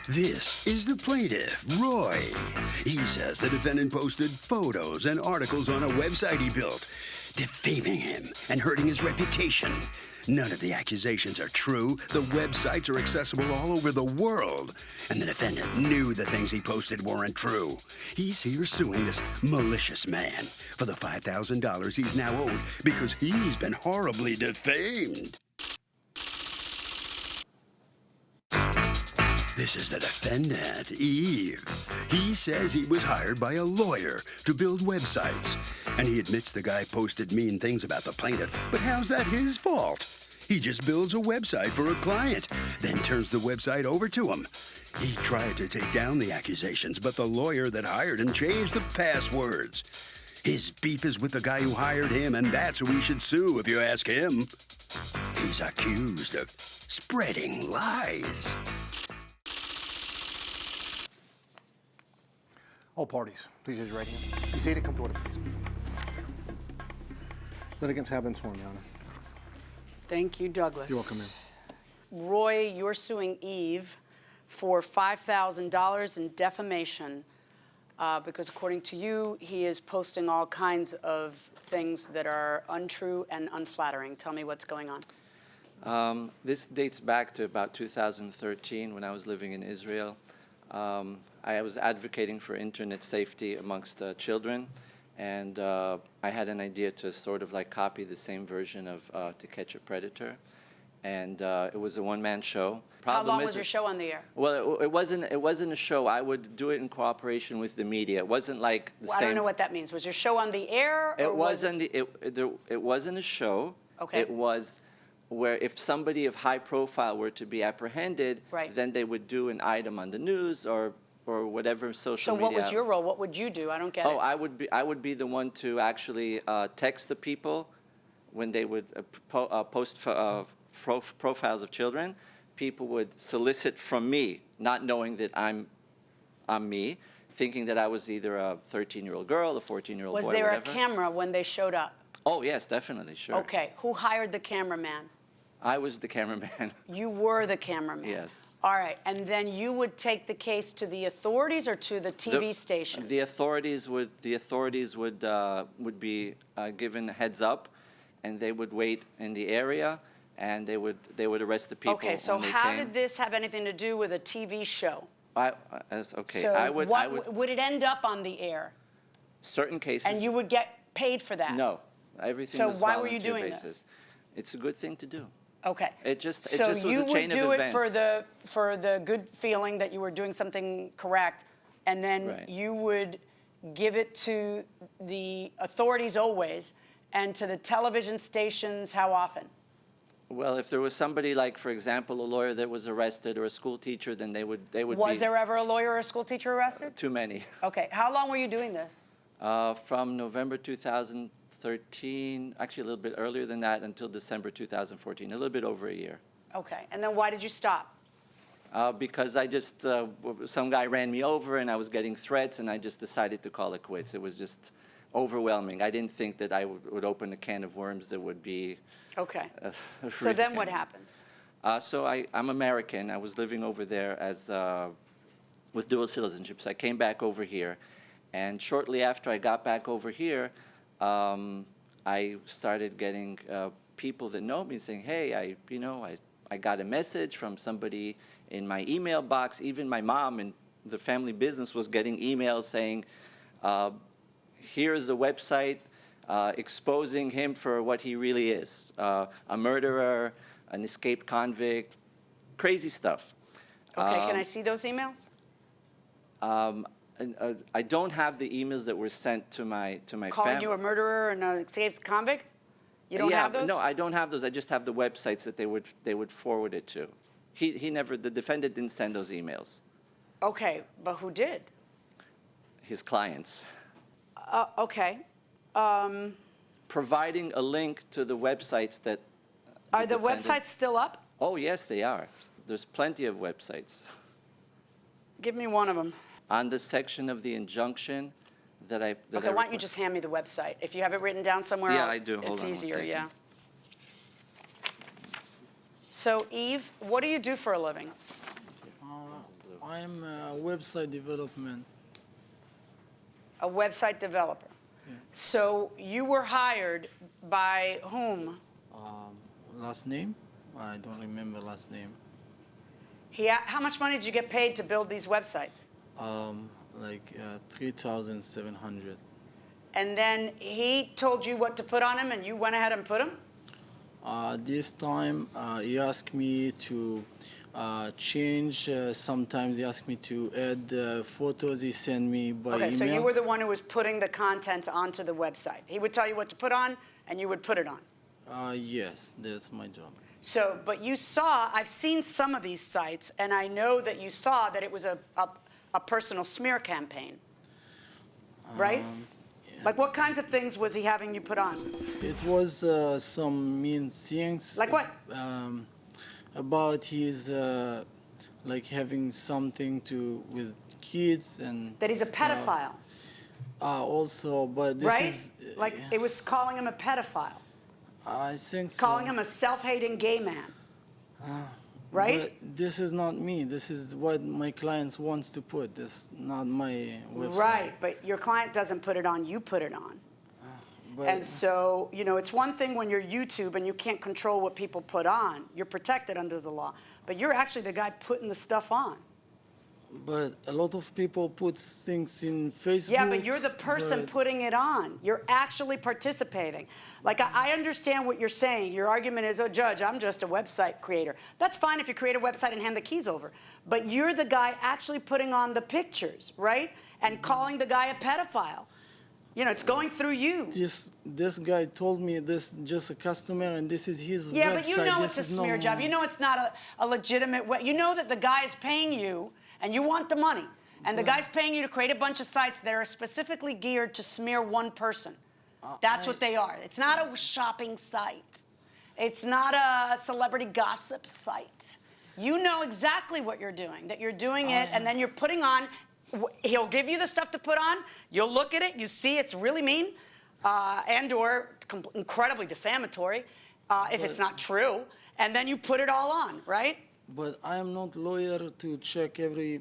This is the plaintiff, Roy. He says the defendant posted photos and articles on a website he built, defaming him and hurting his reputation. None of the accusations are true. The websites are accessible all over the world. And the defendant knew the things he posted weren't true. He's here suing this malicious man for the $5,000 he's now owed because he's been horribly defamed. This is the defendant, Eve. He says he was hired by a lawyer to build websites. And he admits the guy posted mean things about the plaintiff. But how's that his fault? He just builds a website for a client, then turns the website over to him. He tried to take down the accusations, but the lawyer that hired him changed the passwords. His beef is with the guy who hired him, and that's who he should sue if you ask him. He's accused of spreading lies. All parties, please raise your right hand. Be seated. Come to order, please. Litigants have been sworn, Your Honor. Thank you, Douglas. You're welcome, ma'am. Roy, you're suing Eve for $5,000 in defamation because, according to you, he is posting all kinds of things that are untrue and unflattering. Tell me what's going on. This dates back to about 2013 when I was living in Israel. I was advocating for internet safety amongst children, and I had an idea to sort of like copy the same version of To Catch a Predator, and it was a one-man show. How long was your show on the air? Well, it wasn't a show. I would do it in cooperation with the media. It wasn't like the same. I don't know what that means. Was your show on the air? It wasn't. It wasn't a show. Okay. It was where if somebody of high profile were to be apprehended, right, then they would do an item on the news or whatever social media. So what was your role? What would you do? I don't get it. Oh, I would be the one to actually text the people when they would post profiles of children. People would solicit from me, not knowing that I'm me, thinking that I was either a 13-year-old girl, a 14-year-old boy, Was there whatever. a camera when they showed up? Oh, yes, definitely, sure. Okay. Who hired the cameraman? I was the cameraman. You were the cameraman? Yes. All right. And then you would take the case to the authorities or to the TV station? The authorities would be given a heads up, and they would wait in the area, and they would arrest the people. Okay. So how did this have anything to do with a TV show? Okay. So would it end up on the air? Certain cases. And you would get paid for that? No. Everything so was why were you volunteer doing basis. this? It's a good thing to do. Okay. It just was so a chain of you would do it events. for the good feeling that you were doing something correct, and then Right. you would give it to the authorities always, and to the television stations how often? Well, if there was somebody like, for example, a lawyer that was arrested or a school teacher, then they would Was there ever a lawyer or a school teacher arrested? Too many. Okay. How long were you doing this? From November 2013, actually a little bit earlier than that, until December 2014, a little bit over a year. Okay. And then why did you stop? Because I just, some guy ran me over and I was getting threats and I just decided to call it quits. It was just overwhelming. I didn't think that I would open a can of worms that would be... Okay. So then what happens? So I'm American. I was living over there as with dual citizenship. So I came back over here. And shortly after I got back over here, I started getting people that know me saying, hey, I got a message from somebody in my email box. Even my mom in the family business was getting emails saying, here's the website exposing him for what he really is, a murderer, an escaped convict, crazy stuff. Okay, can I see those emails? I don't have the emails that were sent to my family. Calling you a murderer and an escaped convict? You don't have those? No, I don't have those. I just have the websites that they would forward it to. The defendant didn't send those emails. Okay, but who did? His clients. Okay. Providing a link to the websites that... Are the websites still up? Oh, yes, they are. There's plenty of websites. Give me one of them. On the section of the injunction that I... Okay, why don't you just hand me the website? If you have it written down somewhere, Yeah, I do. Hold it's on one easier, second. yeah. So, Eve, what do you do for a living? I'm a website development. A website developer. So you were hired by whom? Last name? I don't remember last name. How much money did you get paid to build these websites? Like 3,700. And then he told you what to put on them, and you went ahead and put them? This time he asked me to change. Sometimes he asked me to add photos he sent me by Okay, email. so you were the one who was putting the content onto the website. He would tell you what to put on, and you would put it on. Yes, that's my job. So, but you saw, I've seen some of these sites, and I know that you saw that it was a personal smear campaign, right? Yeah. Like what kinds of things was he having you put on? It was some mean things. Like what? About his like having something to with kids and That he's a stuff. pedophile, Also, but this right? is Like it was calling him a pedophile, I think so. calling him a self-hating gay man, right? But this is not me. This is what my clients wants to put. This is not my website. Right, but your client doesn't put it on, you put it on. But, And so, you know, it's one thing when you're YouTube and you can't control what people put on. You're protected under the law. But you're actually the guy putting the stuff on. but a lot of people put things in Facebook. Yeah, but you're the person but- putting it on. You're actually participating. Like, I understand what you're saying. Your argument is, oh, Judge, I'm just a website creator. That's fine if you create a website and hand the keys over. But you're the guy actually putting on the pictures, right? And calling the guy a pedophile. You know, it's going through you. This guy told me this is just a customer and this is his website. Yeah, but you know This it's a is smear not job. mine. You know it's not a legitimate way. You know that the guy is paying you and you want the money. And the guy's paying you to create a bunch of sites that are specifically geared to smear one person. That's what they are. It's not a shopping site. It's not a celebrity gossip site. You know exactly what you're doing, that you're doing it and then you're putting on, he'll give you the stuff to put on, you'll look at it, you see it's really mean and or incredibly defamatory if it's not true, and then you put it all on, right? But I am not lawyer to check everybody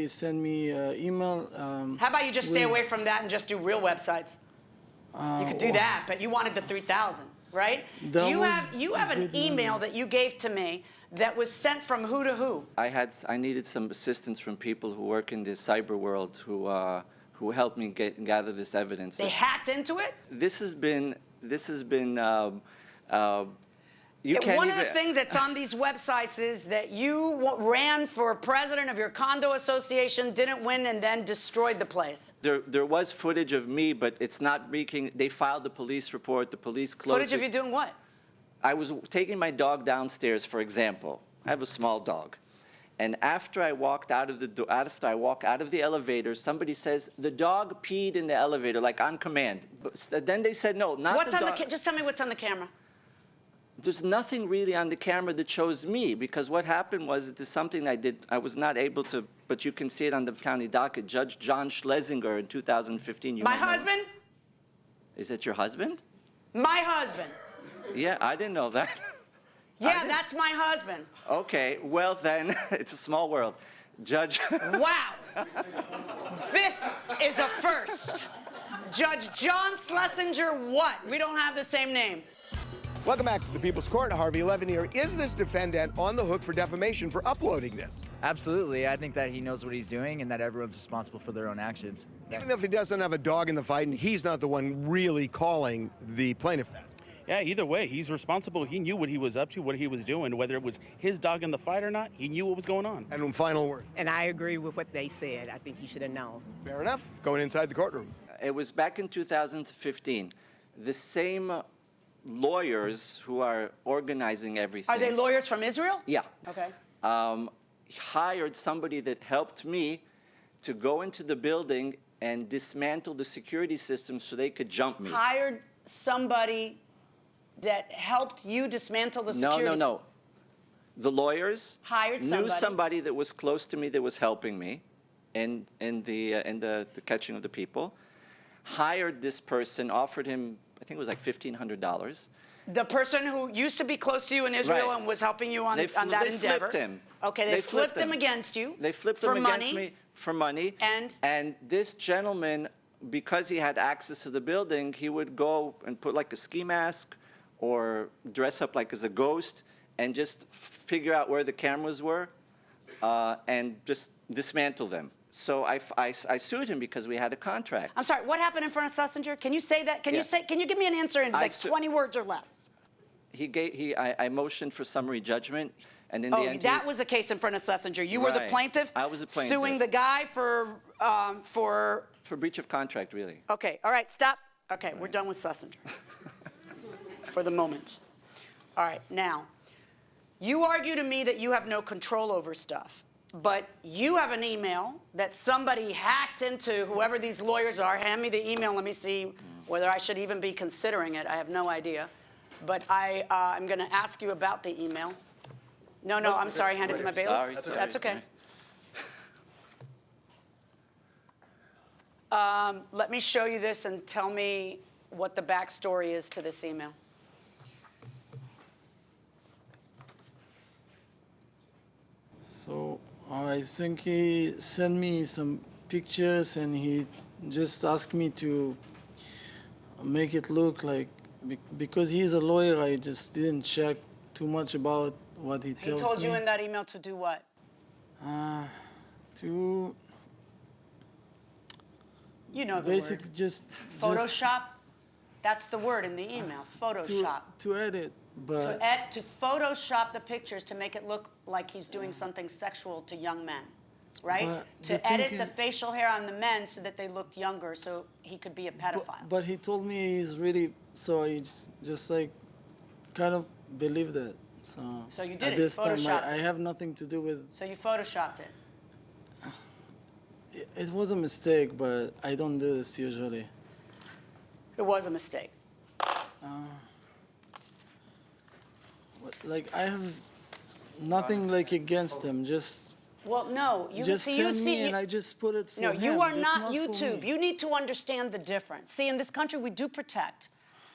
send me email. How about you just stay with- away from that and just do real websites? You could do that, but you wanted the 3,000, right? That You was have an good email money. that you gave to me that was sent from who to who? I needed some assistance from people who work in the cyber world who helped me gather this evidence. They hacked into it? This has been you can't One of even, the things that's on these websites is that you ran for president of your condo association, didn't win, and then destroyed the place. there was footage of me, but it's not reaching. They filed the police report. The police closed Footage of it. you doing what? I was taking my dog downstairs, for example. I have a small dog. And after I walked out of I walk out of the elevator, somebody says, the dog peed in the elevator, like on command. But then they said, no, not What's the on dog. the just tell me what's on the camera. There's nothing really on the camera that shows me, because what happened was it is something I was not able to, but you can see it on the county docket. Judge John Schlesinger in 2015. My husband? Is that your husband? My husband. Yeah, I didn't know that. Yeah, that's my husband. Okay, well then, it's a small world. Judge. Wow. This is a first. Judge John Schlesinger, what? We don't have the same name. Welcome back to the People's Court. Harvey Levin here. Is this defendant on the hook for defamation for uploading this? Absolutely. I think that he knows what he's doing and that everyone's responsible for their own actions. Even if he doesn't have a dog in the fight and he's not the one really calling the plaintiff. Yeah, either way, he's responsible. He knew what he was up to, what he was doing, whether it was his dog in the fight or not. He knew what was going on. And final word. And I agree with what they said. I think he should have known. Fair enough. Going inside the courtroom. It was back in 2015. The same lawyers who are organizing everything. Are they lawyers from Israel? Yeah. Okay. Hired somebody that helped me to go into the building and dismantle the security system so they could jump me. Hired somebody that helped you dismantle the security. No. The lawyers Hired knew somebody. somebody that was close to me that was helping me in the catching of the people. Hired this person, offered him, I think it was like $1,500. The person who used to be close to you in Israel Right. and was helping you on that they endeavor. flipped him. Okay, they flipped him against you. They flipped for him against money. me for money. And this gentleman, because he had access to the building, he would go and put like a ski mask or dress up like as a ghost and just figure out where the cameras were and just dismantle them. So I sued him because we had a contract. I'm sorry, what happened in front of Schlesinger? Can you say that? Can you give me an answer in like 20 words or less? I motioned for summary judgment, and in the end, that was a case in front of Schlesinger. You were the Right. plaintiff. I was a plaintiff. Suing the guy for breach of contract, really. Okay, all right, stop. Okay, we're done with Schlesinger for the moment. All right, now, you argue to me that you have no control over stuff, but you have an email that somebody hacked into, whoever these lawyers are. Hand me the email. Let me see whether I should even be considering it. I have no idea. But I'm going to ask you about the email. No, I'm sorry. Hand it to my bailiff. Sorry. That's okay. Let me show you this and tell me what the backstory is to this email. So I think he sent me some pictures and he just asked me to make it look like, because he's a lawyer, I just didn't check too much about what he tells me. He told you in that email to do what? To You know the basically word. just Photoshop? That's the word in the email, Photoshop. to edit, but To Photoshop the pictures to make it look like he's doing something sexual to young men, right? But To the edit thing the is- facial hair on the men so that they looked younger so he could be a pedophile. but he told me he's really, so I just like kind of believed it. So you did at it, this time, Photoshopped I it. have nothing to do with. So you Photoshopped it. It was a mistake, but I don't do this usually. It was a mistake. Like I have nothing like against him. Just Well, no, you just see, send me and I just put it for No, him. you are That's not for YouTube. me. You need to understand the difference. See, in this country, we do protect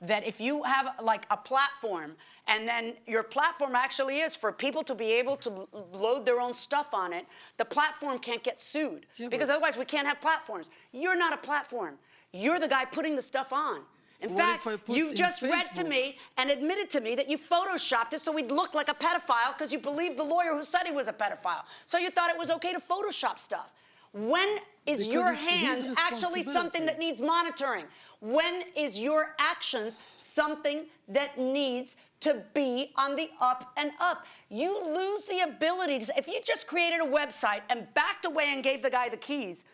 that if you have like a platform and then your platform actually is for people to be able to load their own stuff on it, the platform can't get sued because otherwise we can't have platforms. You're not a platform. You're the guy putting the stuff on. In What fact, if I put you've in just read to Facebook? me and admitted to me that you Photoshopped it so we'd look like a pedophile because you believed the lawyer who said he was a pedophile. So you thought it was okay to Photoshop stuff. When is Because your it's his hand actually something that needs monitoring? When is your actions something that needs to be on the up and up? You lose the ability to, if you just created a website and backed away and gave the guy the keys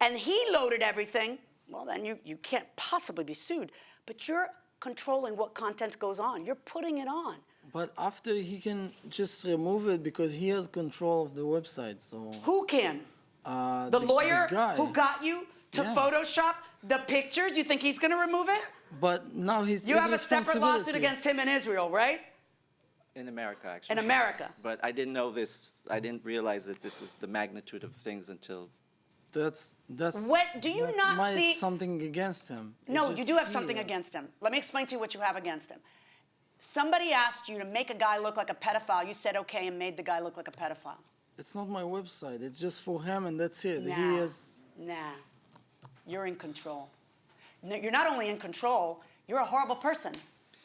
and he loaded everything, well, then you can't possibly be sued. But you're controlling what content goes on. You're putting it on. But after he can just remove it because he has control of the website. So Who can? The lawyer guy. who got you to Yeah. Photoshop the pictures? You think he's going to remove it? But now he's You have a separate lawsuit against him in Israel, right? In America, actually. In America. But I didn't know this. I didn't realize that this is the magnitude of things until. That's What do you not my see? something against him. It's No, you just do have something here. against him. Let me explain to you what you have against him. Somebody asked you to make a guy look like a pedophile. You said okay and made the guy look like a pedophile. It's not my website. It's just for him, and that's it. Nah, He is. Nah, you're in control. No, you're not only in control, you're a horrible person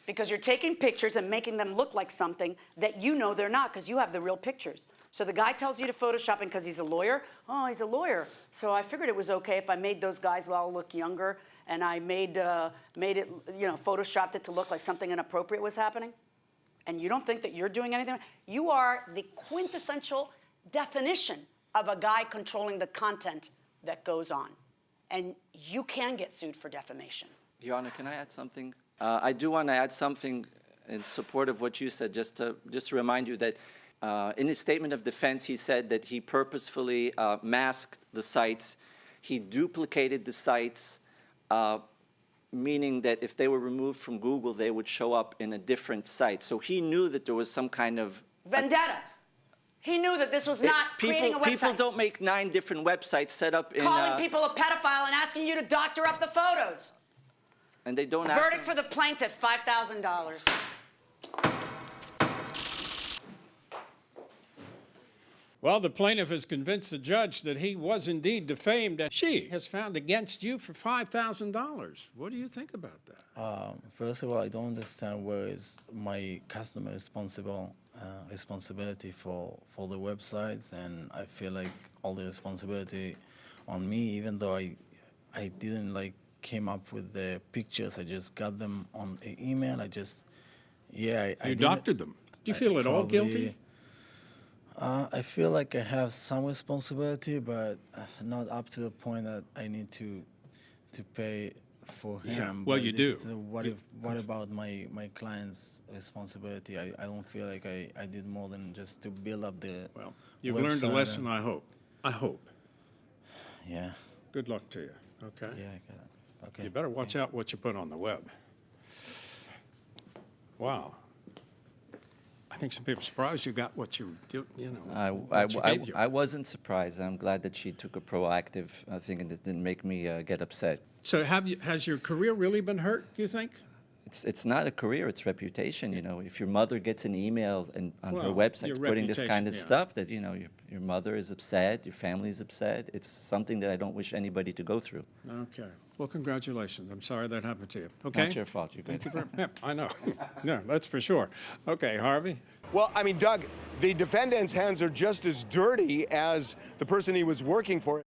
because you're taking pictures and making them look like something that you know they're not because you have the real pictures. So the guy tells you to Photoshop him because he's a lawyer. Oh, he's a lawyer. So I figured it was okay if I made those guys all look younger and I made it, Photoshopped it to look like something inappropriate was happening. And you don't think that you're doing anything? You are the quintessential definition of a guy controlling the content that goes on. And you can get sued for defamation. Your Honor, can I add something? I do want to add something in support of what you said, just to remind you that in his statement of defense, he said that he purposefully masked the sites. He duplicated the sites, meaning that if they were removed from Google, they would show up in a different site. So he knew that there was some kind of Vendetta. He knew that this was not creating a website. People don't make 9 different websites set up in... Calling people a pedophile and asking you to doctor up the photos. And they don't ask Verdict them- for the plaintiff, $5,000. Well, the plaintiff has convinced the judge that he was indeed defamed, and she has found against you for $5,000. What do you think about that? First of all, I don't understand where is my customer responsibility for the websites, and I feel like all the responsibility on me, even though I didn't like came up with the pictures. I just got them on an email. I You doctored them. Do you feel at all guilty? I feel like I have some responsibility, but not up to the point that I need to pay for him. Yeah, well, But you do. What about my client's responsibility? I don't feel like I did more than just to build up the Well, you've learned a website lesson, and- I hope. I hope. Yeah. Good luck to you, okay? Yeah, I got it. Okay. You better watch out what you put on the web. Wow. I think some people are surprised you got what you do, you know. what she gave you. I wasn't surprised. I'm glad that she took a proactive thing and it didn't make me get upset. So has your career really been hurt, do you think? It's not a career, it's reputation, you know. If your mother gets an email and on her Well, website your putting this kind of reputation, yeah. stuff that, you know, your mother is upset, your family is upset, it's something that I don't wish anybody to go through. Okay. Well, congratulations. I'm sorry that happened to you. It's Okay? not your fault, you're good. Thank you very much. Yeah, I know. No, that's for sure. Okay, Harvey? Well, I mean, Doug, the defendant's hands are just as dirty as the person he was working for.